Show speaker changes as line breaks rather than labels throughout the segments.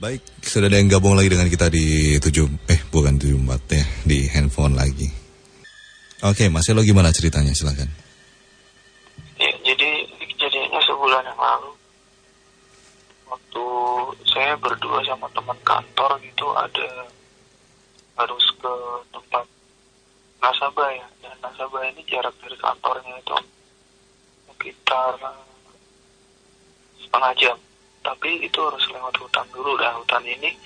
Baik, sudah ada yang gabung lagi dengan kita di 74 ya, di handphone lagi. Oke, Mas Elo gimana ceritanya, silakan.
Ya, jadi kejadiannya sebulan yang lalu. Waktu saya berdua sama teman kantor gitu harus ke tempat nasabah ya. Dan nasabah ini jarak dari kantornya itu sekitar setengah jam. Tapi itu harus lewat hutan dulu, dan hutan ini,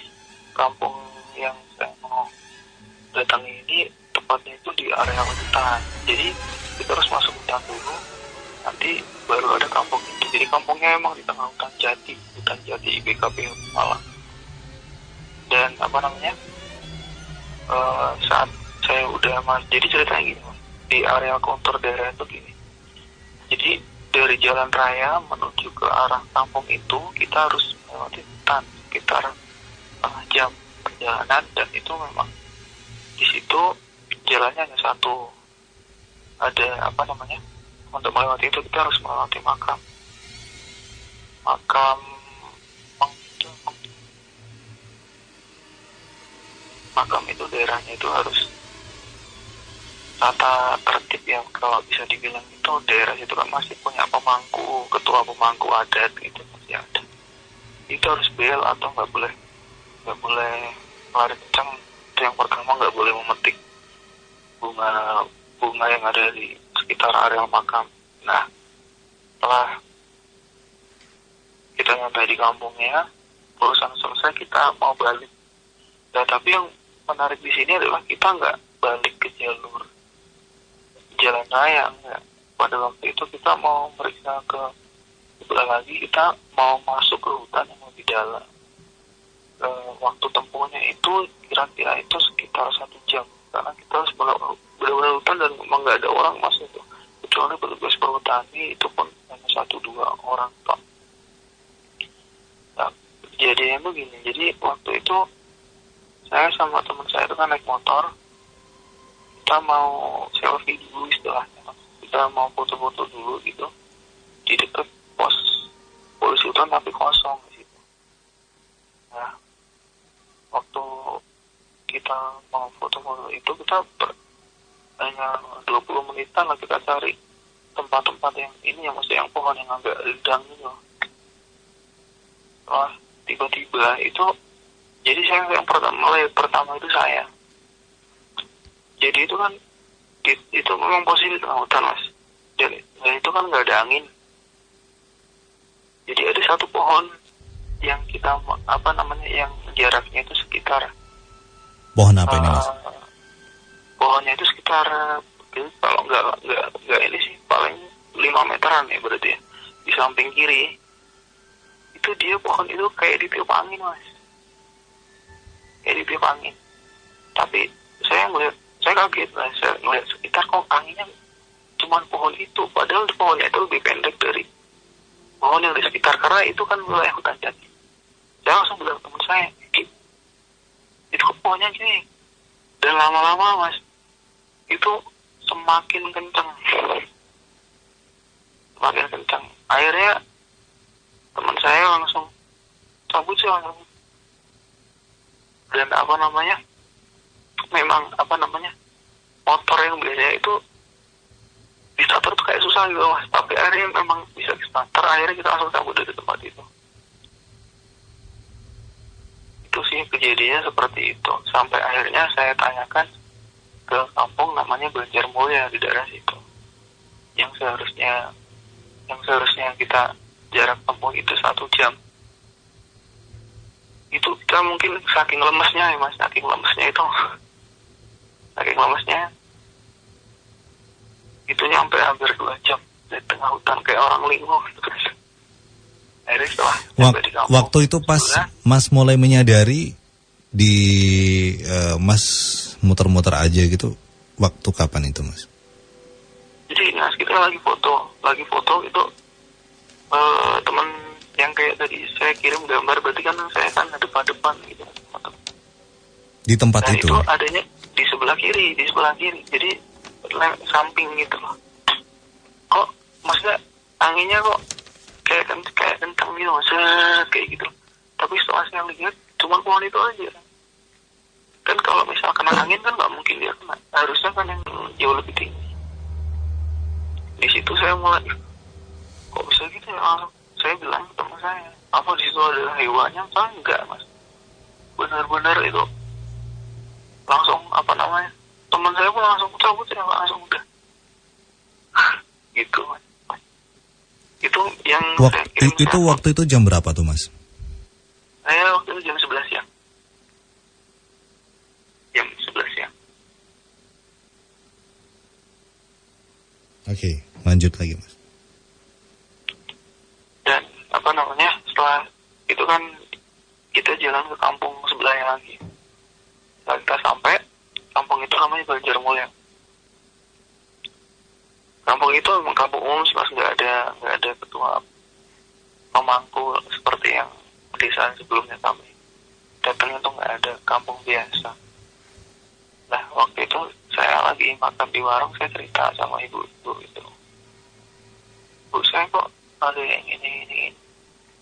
kampung yang saya mau datangi ini tepatnya itu di area hutan. Jadi kita harus masuk hutan dulu, nanti baru ada kampung itu. Jadi kampungnya emang di tengah hutan jati BKP Malang. Dan saat saya udah jadi ceritanya gini, di area kontur daerah itu gini. Jadi dari jalan raya menuju ke arah kampung itu kita harus melewati hutan sekitar setengah jam perjalanan, dan itu memang di situ jalannya hanya satu. Ada untuk melewati itu kita harus melewati makam itu daerahnya itu harus tata tertib ya, kalau bisa dibilang. Itu daerah itu kan masih punya ketua pemangku adat gitu, masih ada. Itu harus bel atau nggak boleh lari kencang. Itu yang pertama, nggak boleh memetik bunga yang ada di sekitar area makam. Nah, setelah kita sampai di kampungnya, urusan selesai, kita mau balik. Nah, tapi yang menarik di sini adalah kita nggak balik ke jalur jalan raya, enggak. Pada waktu itu kita mau meriksa ke sebelah lagi, kita mau masuk ke hutan yang lebih dalam. Waktu tempuhnya itu kira-kira itu sekitar 1 jam, karena kita harus benar-benar hutan dan memang nggak ada orang masuk itu, kecuali petugas perhutani, itu pun hanya 1-2 orang tok. Nah, kejadiannya begini. Jadi waktu itu saya sama teman saya itu kan naik motor, kita mau selfie dulu istilahnya, kita mau foto-foto dulu gitu di dekat pos polisi hutan tapi kosong di situ. Nah, waktu kita mau foto-foto itu kita hanya 20 menitan lah kita cari tempat-tempat yang ini, yang maksudnya yang pohon yang agak rindang gitu. Wah, tiba-tiba itu, jadi saya yang pertama itu saya. Jadi itu kan itu memang posisi tengah hutan, Mas. Dan itu kan nggak ada angin. Jadi ada satu pohon yang kita yang jaraknya itu sekitar.
Pohon apa ini, Mas?
Pohonnya itu sekitar, kalau nggak ini sih paling 5 meteran ya berarti ya. Di samping kiri itu dia, pohon itu kayak ditiup angin, Mas. Kayak ditiup angin. Tapi saya kaget lah, saya ngeliat sekitar kok anginnya cuman pohon itu, padahal pohonnya itu lebih pendek dari pohon yang di sekitar, karena itu kan wilayah hutan jati. Saya langsung bilang teman saya, itu kok pohonnya gini. Dan lama-lama, Mas, itu semakin kencang. Akhirnya teman saya langsung cabut sih langsung. Dan memang motor yang biasanya itu di starter tuh kayak susah gitu, Mas. Tapi akhirnya memang bisa di starter, akhirnya kita langsung cabut dari tempat itu. Itu sih kejadiannya seperti itu. Sampai akhirnya saya tanyakan ke kampung namanya Banjarmulia di daerah situ, yang seharusnya kita jarak tempuh itu 1 jam. Itu kita mungkin saking lemesnya ya, Mas, saking lemesnya itu nyampe hampir 2 jam di tengah hutan kayak orang linglung gitu. Akhirnya setelah di kampung,
waktu itu pas Mas mulai menyadari Mas muter-muter aja gitu, waktu kapan itu, Mas?
Jadi Mas, kita lagi foto itu, teman yang kayak tadi saya kirim gambar, berarti kan saya kan depan gitu
di tempat
dan
itu
adanya di sebelah kiri, jadi samping gitu loh. Kok maksudnya anginnya kok kayak kencang gitu, Mas, kayak gitu. tapi setelah saya lihat cuma pohon itu aja. Kan kalau misal kena angin kan nggak mungkin dia kena, harusnya kan yang jauh lebih tinggi. Di situ saya mulai, kok bisa gitu ya, langsung saya bilang ke teman saya, apa di situ ada hewannya? Saya enggak mas, benar-benar itu langsung apa namanya, teman saya pun langsung cabut ya, langsung udah gitu mas. Itu yang saya kirim
Waktu itu jam berapa tuh mas?
Saya waktu itu jam 11 siang. Jam 11 siang.
Oke, lanjut lagi mas.
Dan apa namanya, setelah itu kan kita jalan ke kampung sebelahnya lagi. Setelah kita sampai, kampung itu namanya Banjarmulia. Kampung itu memang kampung umum sih mas, nggak ada ketua pemangku seperti yang desa sebelumnya kami datangnya tuh, nggak ada, kampung biasa. Nah waktu itu saya lagi makan di warung, saya cerita sama ibu-ibu itu, bu saya kok ada yang ini.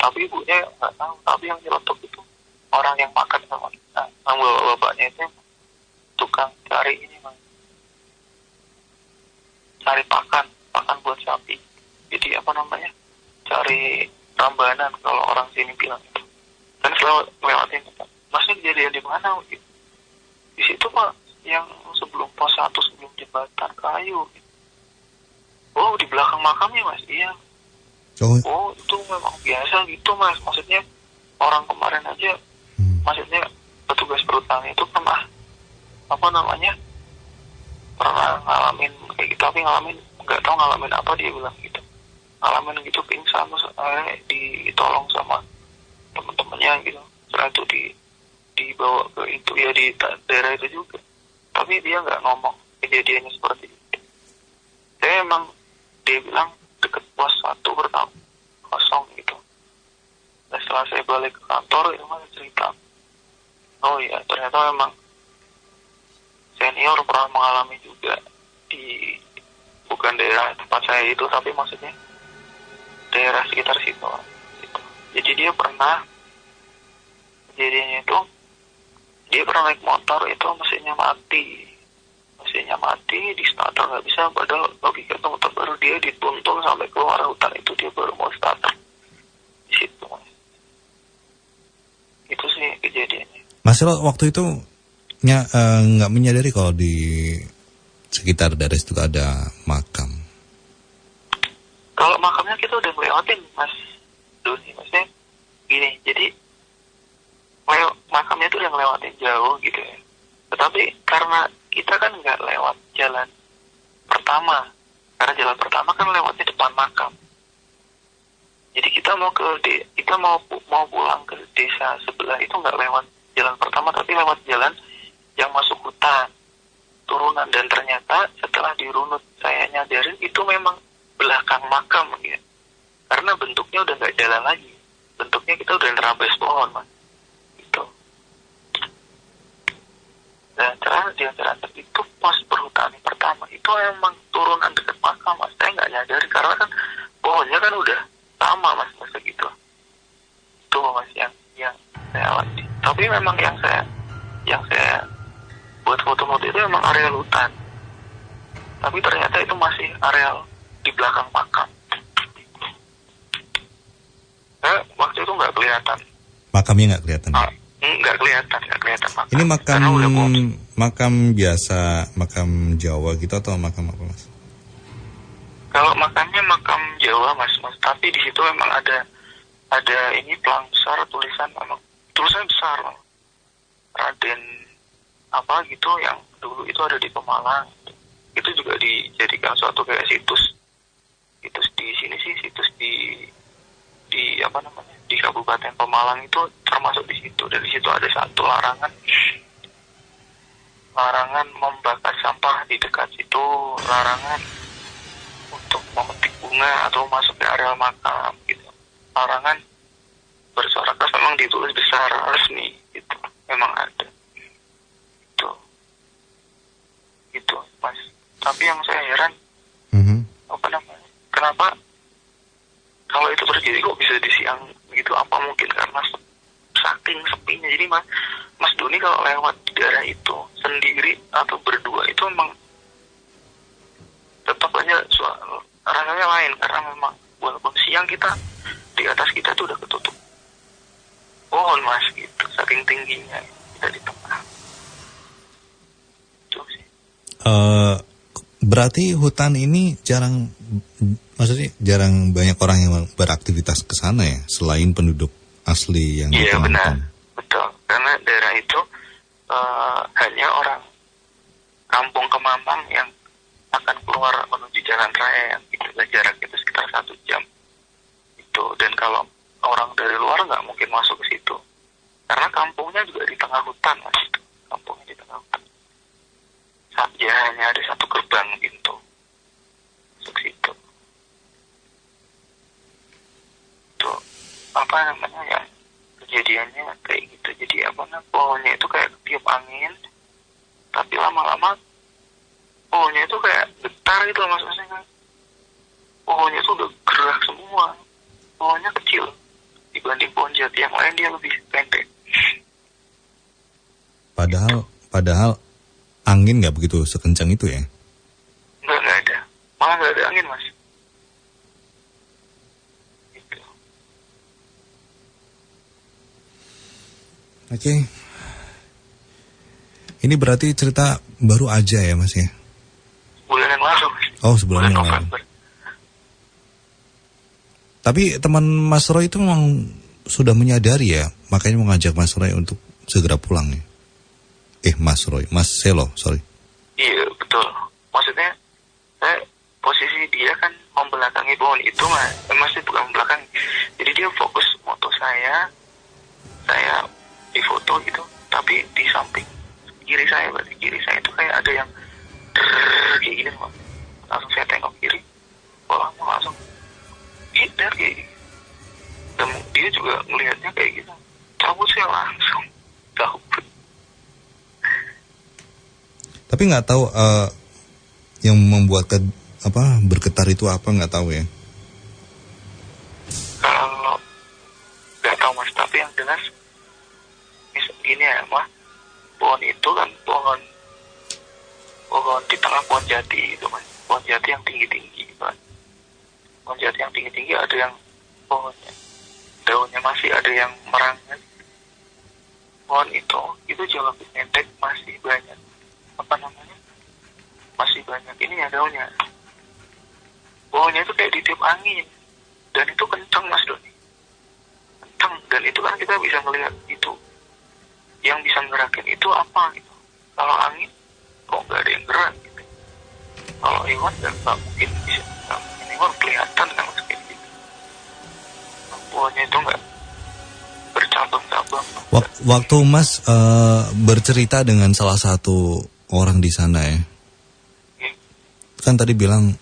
Tapi ibunya nggak tahu, tapi yang nyelotok itu orang yang makan sama kita. Nah bapaknya itu tukang cari ini mas, cari pakan buat sapi. Jadi apa namanya, cari rambanan kalau orang sini bilang itu. Dan selalu lewatin, masnya kejadian di mana? Gitu. Di situ pak, yang sebelum pos 1, sebelum jembatan kayu. Gitu. Oh di belakang makamnya mas, iya. Oh itu memang biasa gitu mas, maksudnya orang kemarin aja, maksudnya petugas perhutani itu pernah apa namanya, pernah ngalamin kayak gitu, tapi nggak tahu ngalamin apa, dia bilang gitu, ngalamin gitu pingsan, terus ditolong sama teman-temannya gitu, setelah itu dibawa ke itu ya, di daerah itu juga, tapi dia nggak ngomong kejadiannya seperti itu. Saya emang, dia bilang deket pos 1 pertama kosong gitu. Dan setelah saya balik ke kantor itu masih cerita, oh iya ternyata memang senior pernah mengalami juga di, bukan daerah tempat saya itu, tapi maksudnya daerah sekitar situ gitu. Jadi dia pernah, kejadiannya itu dia pernah naik motor itu mesinnya mati, di starter nggak bisa, padahal logika itu motor baru, dia dituntun sampai keluar hutan itu dia baru mau starter di situ. Itu sih kejadiannya.
Mas lo waktu itu nggak menyadari kalau di sekitar daerah itu ada makam?
Kalau makamnya kita udah ngelewatin mas Doni, maksudnya gini, jadi makamnya itu udah ngelewatin jauh gitu ya. Tetapi karena kita kan nggak lewat jalan pertama, karena jalan pertama kan lewatnya depan makam. Jadi kita mau pulang ke desa sebelah itu nggak lewat jalan pertama, tapi lewat jalan yang masuk hutan, turunan. Dan ternyata setelah dirunut saya nyadarin itu memang belakang makam ya, karena bentuknya udah nggak jalan lagi, bentuknya kita udah nerabas pohon mas. Dan ternyata itu pos perhutani pertama itu emang turunan dekat makam mas. Saya nggak nyadari karena kan pohonnya kan udah sama mas, masa gitu. Itu mas yang saya alami. Tapi memang yang saya buat foto-foto itu memang areal hutan. Tapi ternyata itu masih areal di belakang makam. Waktu itu nggak kelihatan.
Makamnya nggak kelihatan.
Nggak kelihatan makam.
Ini makam biasa, makam Jawa gitu atau makam apa mas?
Kalau makamnya makam Jawa mas, tapi di situ memang ada ini pelang besar, tulisan besar, Raden apa gitu yang dulu itu ada di Pemalang. Itu juga dijadikan suatu kayak situs di sini sih, situs di apa namanya, di Kabupaten Pemalang itu termasuk di situ. Dan di situ ada satu larangan membakar sampah di dekat situ, larangan untuk memetik bunga atau masuk ke areal makam gitu, larangan bersuara keras, memang ditulis besar resmi gitu, memang ada itu mas. Tapi yang saya heran, apa namanya, kenapa kalau itu terjadi kok bisa di siang gitu? Apa mungkin karena Jadi Mas Doni kalau lewat di daerah itu sendiri atau berdua itu memang tetap aja rasanya lain, karena memang walaupun siang kita di atas kita tuh udah ketutup pohon Mas gitu, saking tingginya kita di tengah. Itu sih.
Berarti hutan ini maksudnya jarang banyak orang yang beraktivitas ke sana ya, selain penduduk asli yang di
Iya
tengah
benar,
hutan.
betul. Karena daerah itu hanya orang kampung Kemambang yang akan keluar menuju jalan raya yang itu jarak itu sekitar 1 jam. Itu, dan kalau orang dari luar nggak mungkin masuk ke situ, karena kampungnya juga di tengah hutan Mas. Kampungnya di tengah hutan. Ya hanya ada 1 gerbang pintu masuk situ. Itu apa namanya ya, kejadiannya kayak gitu. Jadi pohonnya itu kayak ketiup angin, tapi lama-lama pohonnya itu kayak getar gitu maksudnya. Pohonnya itu udah gerak semua. Pohonnya kecil dibanding pohon jati yang lain, dia lebih pendek.
Padahal angin nggak begitu sekencang itu ya?
Nggak ada. Malah nggak ada angin Mas. Gitu.
Oke. Ini berarti cerita baru aja ya Mas ya?
Bulan yang lalu Mas.
Oh, sebulan yang lalu.
November.
Tapi teman Mas Roy itu memang sudah menyadari ya, makanya mengajak Mas Roy untuk segera pulang ya. Mas Selo, sorry.
Iya betul. Maksudnya posisi dia kan membelakangi pohon itu Mas. Masih bukan membelakangi. Jadi dia fokus moto saya di foto gitu. Tapi di samping kiri saya, berarti kiri saya itu kayak ada yang kayak gini Mas. Langsung saya tengok kiri, langsung hidar kayak gitu. Dan dia juga melihatnya kayak gitu. Cabut saya langsung cabut.
Tapi nggak tahu yang membuat bergetar itu apa, nggak tahu ya.
Kalau nggak tahu Mas, tapi yang jelas gini ya Mas, pohon itu kan pohon di tengah pohon jati itu Mas, pohon jati yang tinggi-tinggi gitu kan. Pohon jati yang tinggi-tinggi ada yang pohonnya daunnya masih ada yang merangkat. Pohon itu jauh lebih pendek, masih banyak masih banyak ini ya daunnya. Pohonnya itu kayak ditiup angin, dan itu kencang Mas Doni, kencang. Dan itu kan kita bisa melihat itu, yang bisa ngerakin itu apa gitu. Kalau angin kok nggak ada yang gerak gitu. Kalau hewan nggak mungkin bisa, hewan kelihatan kan Mas kayak gitu. Pohonnya itu nggak bercabang-cabang.
Waktu Mas bercerita dengan salah satu orang di sana ya, kan tadi bilang,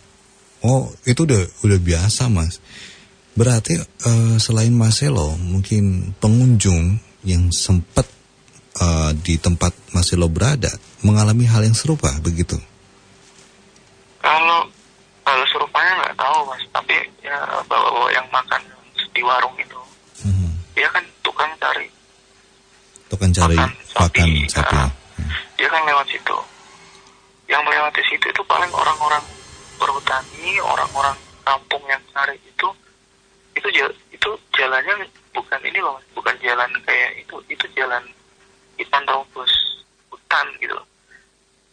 oh itu udah biasa Mas. Berarti selain Mas Selo, mungkin pengunjung yang sempat di tempat Mas Selo berada mengalami hal yang serupa begitu?
Kalau serupanya nggak tahu Mas, tapi ya bawa-bawa yang makan di warung itu, dia kan tukang cari pakan sapi. Dia kan lewat situ. Yang melewati situ itu paling orang-orang berhutani, orang-orang kampung yang cari itu jalannya bukan ini loh, bukan jalan kayak itu jalan hitam terobos hutan gitu.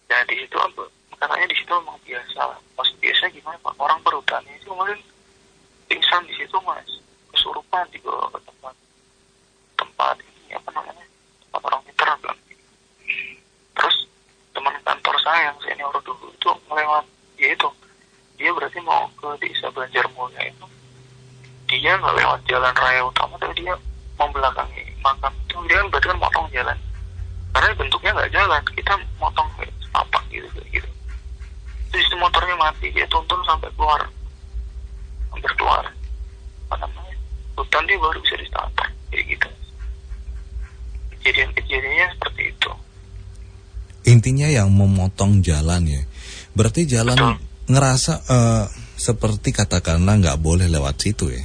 Nah di situ katanya di situ memang biasa. Mas biasa gimana Pak? Orang berhutani itu kemarin pingsan di situ Mas, kesurupan dibawa ke tempat ini tempat orang veteran bilang. Terus teman kantor saya yang senior dulu itu melewat, dia berarti mau ke desa Banjarmulya itu, dia nggak lewat jalan raya utama, tapi dia membelakangi makam itu. Dia kan berarti kan motong jalan, karena bentuknya nggak jalan, kita motong kayak setapak gitu. Terus motornya mati, dia tuntun sampai hampir keluar hutan, dia baru bisa distarter kayak gitu. Kejadiannya seperti itu.
Intinya yang memotong jalan ya. Berarti jalan
Betul.
Ngerasa seperti katakanlah nggak boleh lewat situ ya.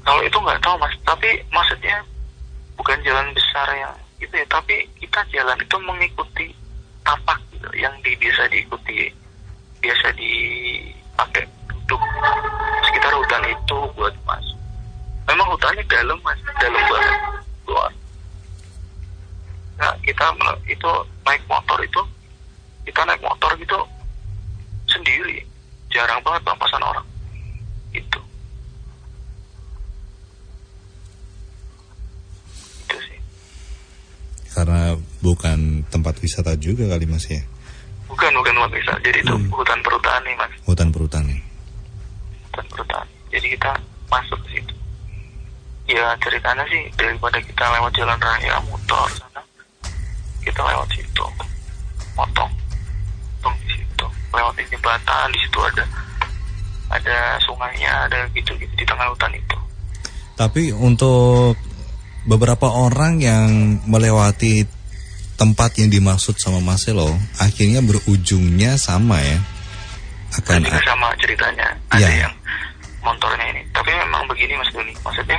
Kalau itu nggak tahu Mas, tapi maksudnya bukan jalan besar yang gitu ya, tapi kita jalan itu mengikuti tapak gitu, yang biasa diikuti, biasa dipakai duduk sekitar hutan itu buat masuk. Memang hutannya dalam mas, dalam banget luar. Nah kita itu naik motor itu, kita naik motor gitu sendiri, jarang banget pampasan orang itu. Itu sih.
Karena bukan tempat wisata juga kali mas ya?
Bukan tempat wisata, jadi itu hutan perhutani mas.
Hutan perhutani.
Hutan perhutani. Jadi kita masuk ke situ. Ya ceritanya sih daripada kita lewat jalan raya muter sana, kita lewat situ, potong di situ, lewat jembatan, di situ ada sungainya, ada gitu-gitu di tengah hutan itu.
Tapi untuk beberapa orang yang melewati tempat yang dimaksud sama Marcelo, akhirnya berujungnya sama ya? Akan
sama ceritanya, ada yang motornya ini. Tapi memang begini Mas Doni, maksudnya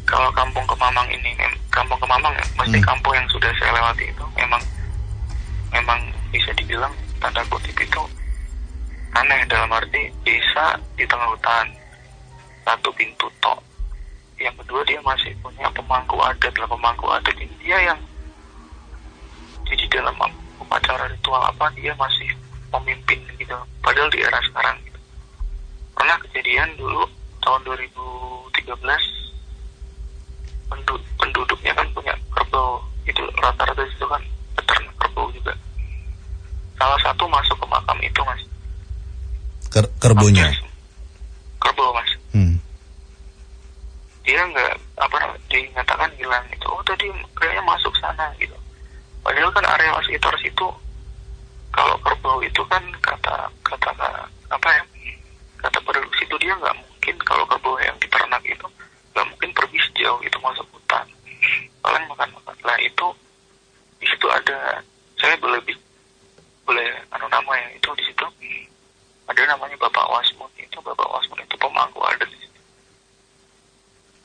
kalau Kampung Kemamang ini, Kampung Kemamang ya, mesti kampung yang sudah saya lewati itu memang bisa dibilang tanda kutip itu aneh, dalam arti desa di tengah hutan, satu pintu tok. Yang kedua dia masih punya pemangku adat ini dia yang jadi dalam upacara ritual apa dia masih pemimpin gitu, padahal di era sekarang gitu. Pernah kejadian dulu tahun 2013 penduduknya kan punya kerbau, itu rata-rata itu kan peternak kerbau juga. Salah satu masuk ke makam itu mas.
Kerbaunya?
Kerbau mas. Dia nggak dinyatakan hilang itu. Oh tadi kayaknya masuk sana gitu. Padahal kan area sekitar situ, kalau kerbau itu kan kata penduduk situ dia nggak mungkin, kalau kerbau yang diternak itu nggak mungkin pergi sejauh itu masuk hutan. Paling makan lah itu di situ ada, saya boleh nama ya, itu di situ ada namanya Bapak Wasmun itu pemangku adat di situ.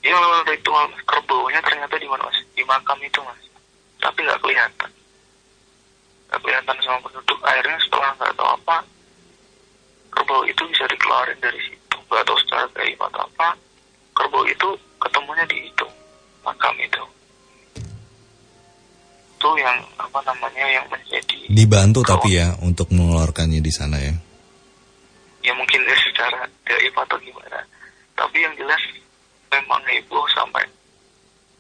Dia ritual kerbaunya ternyata di mana mas? Di makam itu mas. Tapi nggak kelihatan sama penduduk. Akhirnya setelah nggak tahu apa, kerbau itu bisa dikeluarin dari situ, nggak tahu secara gaib atau apa, kerbau itu ketemunya di itu makam itu yang yang menjadi
dibantu tapi ya untuk mengeluarkannya di sana ya.
Ya mungkin secara gaib atau gimana, tapi yang jelas memang heboh sampai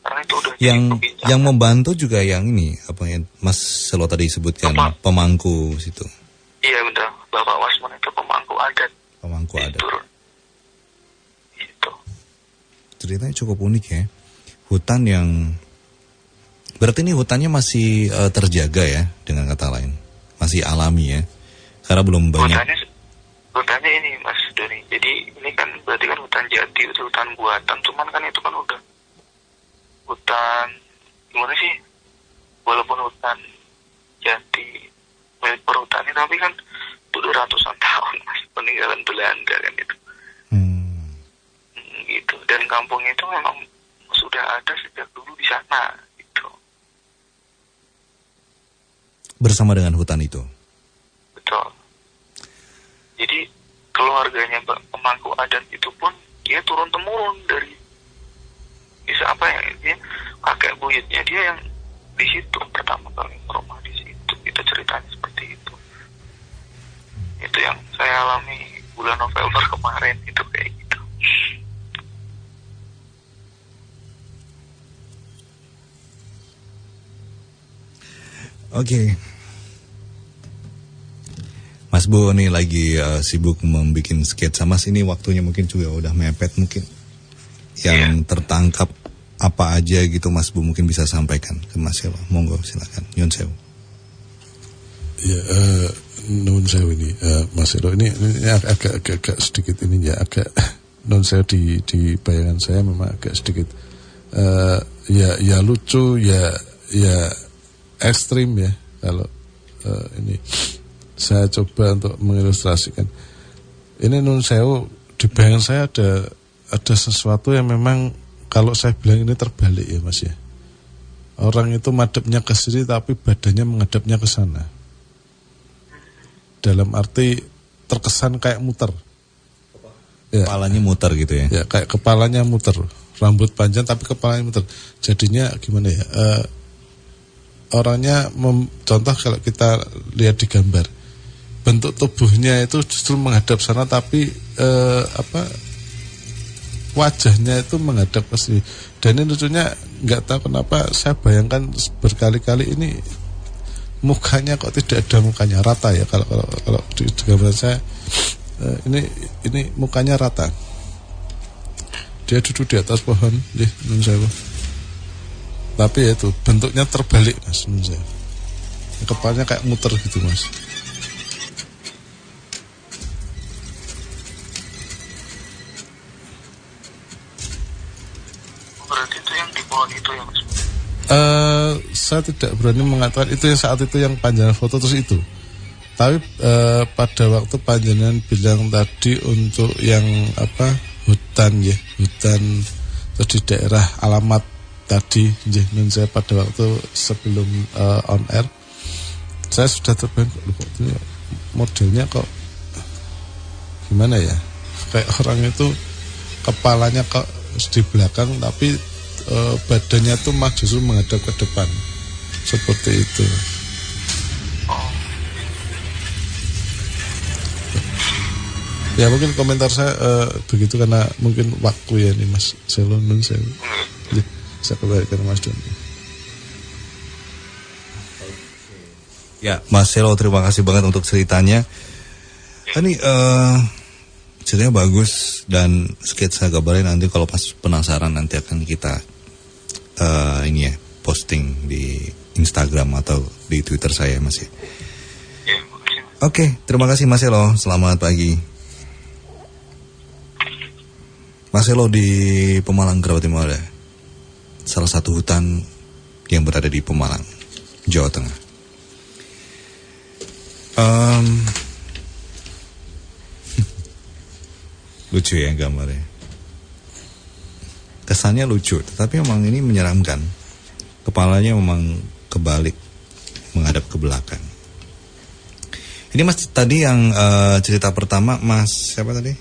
karena itu udah
yang membantu juga yang ini apa yang Mas Selo tadi sebutkan pemangku situ.
Iya benar, Bapak Wasman itu pemangku adat. Itu.
Ceritanya cukup unik ya. Hutan yang berarti ini hutannya masih terjaga ya, dengan kata lain. Masih alami ya. Karena belum banyak.
Hutannya ini Mas Doni. Jadi ini kan berarti kan hutan jati, hutan buatan. Cuman kan itu kan udah hutan gimana sih? Walaupun hutan jati milik perhutani, tapi kan udah ratusan tahun mas, peninggalan Belanda kan itu. Gitu. Dan kampung itu memang sudah ada sejak dulu di sana gitu.
Bersama dengan hutan itu.
Betul. Jadi keluarganya pemangku adat itu pun dia turun temurun dari dia kakek buyutnya dia yang di situ pertama kali rumah di situ. Itu ceritanya seperti itu. Itu yang saya alami bulan November kemarin itu kayak gitu.
Oke. Mas Bu nih lagi sibuk membuat sketsa. Mas ini waktunya mungkin juga udah mepet mungkin. Yang tertangkap apa aja gitu Mas Bu mungkin bisa sampaikan ke Mas Selo. Monggo silakan. Nyun sewu.
Ya, non sewu ini Mas Selo ini agak sedikit ini ya, agak non sewu di bayangan saya memang agak sedikit ya lucu ya ekstrim ya kalau ini saya coba untuk mengilustrasikan. Ini non sewu di bayangan saya ada sesuatu yang memang kalau saya bilang ini terbalik ya Mas ya. Orang itu madepnya ke sini tapi badannya menghadapnya ke sana. Dalam arti terkesan kayak muter. Ya.
Kepalanya muter gitu ya.
Ya, kayak kepalanya muter. Rambut panjang tapi kepalanya muter. Jadinya gimana ya? Orangnya contoh kalau kita lihat di gambar, bentuk tubuhnya itu justru menghadap sana tapi wajahnya itu menghadap ke sini. Dan ini lucunya nggak tahu kenapa saya bayangkan berkali-kali ini mukanya kok tidak ada mukanya rata ya, kalau di gambar saya ini mukanya rata. Dia duduk di atas pohon, tapi ya itu bentuknya terbalik mas, kepalanya kayak muter gitu mas.
Berarti itu yang di pohon itu ya mas?
Saya tidak berani mengatakan itu yang saat itu yang panjangan foto terus itu. Tapi pada waktu panjangan bilang tadi untuk yang hutan terus di daerah alamat tadi, saya pada waktu sebelum on air saya sudah terbayang modelnya kok gimana ya, kayak orang itu kepalanya kok di belakang tapi badannya tuh justru menghadap ke depan seperti itu. Ya mungkin komentar saya begitu karena mungkin waktu ya nih Mas Selo, saya kembalikan Mas Don.
Ya Mas Selo, terima kasih banget untuk ceritanya. Ini ceritanya bagus dan sketsa gambarnya nanti kalau pas penasaran nanti akan kita posting di Instagram atau di Twitter saya Mas ya. Oke, terima kasih Mas Selo, selamat pagi. Mas Selo di Pemalang, Kerabat Timur, salah satu hutan yang berada di Pemalang, Jawa Tengah. Lucu ya gambarnya. Kesannya lucu, tetapi memang ini menyeramkan. Kepalanya memang kebalik, menghadap ke belakang. Ini Mas tadi yang cerita pertama, Mas siapa tadi?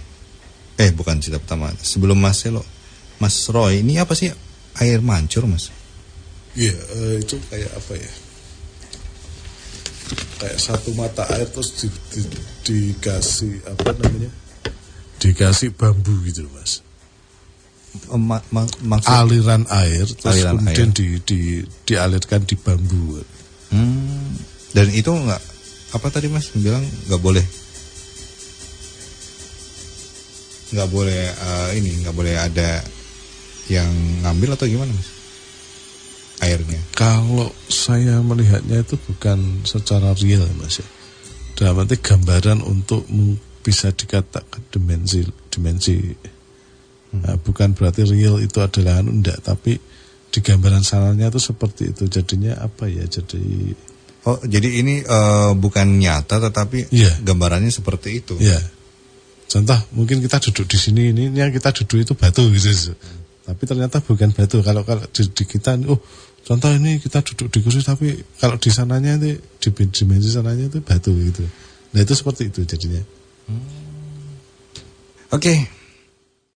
Bukan cerita pertama. Sebelum Mas Selo, Mas Roy, ini apa sih? Air mancur Mas?
Iya, itu kayak apa ya? Kayak satu mata air terus dikasih apa namanya? Dikasih bambu gitu Mas. Aliran air terus aliran kemudian dialirkan di bambu.
Dan itu nggak apa tadi Mas bilang nggak boleh nggak boleh ada yang ngambil atau gimana Mas airnya? Kalau
saya melihatnya itu bukan secara real Mas ya, dalam arti gambaran untuk bisa dikatakan dimensi. Nah, bukan berarti real itu adalah enggak, tapi di gambaran sananya itu seperti itu. Jadinya apa ya?
Jadi ini bukan nyata tetapi gambarannya seperti itu.
Iya. Contoh mungkin kita duduk di sini, ini yang kita duduk itu batu gitu. Tapi ternyata bukan batu. Kalau di kita contoh ini kita duduk di kursi tapi kalau di sananya itu di dimensi sananya itu batu gitu. Nah, itu seperti itu jadinya.
Oke.